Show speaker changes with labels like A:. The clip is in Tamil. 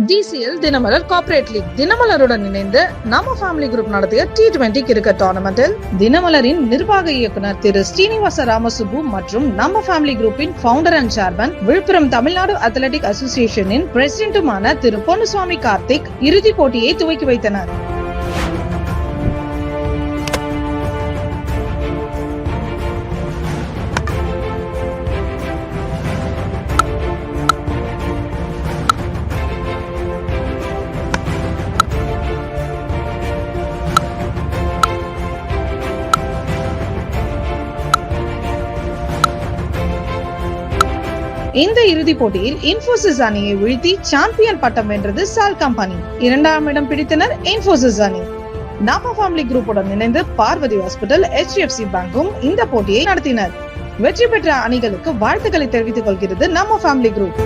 A: DCL தினமலர் கார்ப்பரேட் லீக் தினமலருடன் இணைந்து நம்ம ஃபேமிலி குரூப் நடத்திய T20 கிரிக்கெட் டோர்னமெண்டில் தினமலரின் நிர்வாக இயக்குனர் திரு ஸ்ரீனிவாச ராமசுப்பு மற்றும் நம்ம ஃபேமிலி குரூப்பின் founder and chairman Villupuram Tamil Nadu athletic அசோசியேஷனின் பிரசிடென்ட்டுமான திரு பொன்னுசாமி கார்த்திக் இறுதிப் போட்டியை துவக்கி வைத்தனர். இந்த இறுதிப் போட்டியில் இன்போசிஸ் அணியை வீழ்த்தி சாம்பியன் பட்டம் வென்றது சால் கம்பெனி. 2ஆம் இடம் பிடித்தனர் இன்போசிஸ் அணி. நம்ம ஃபேமிலி குரூப்புடன் இணைந்து பார்வதி ஹாஸ்பிட்டல், HDFC பேங்கும் இந்த போட்டியை நடத்தினர். வெற்றி பெற்ற அணிகளுக்கு வாழ்த்துக்களை தெரிவித்துக் கொள்கிறது நம்ம ஃபேமிலி குரூப்.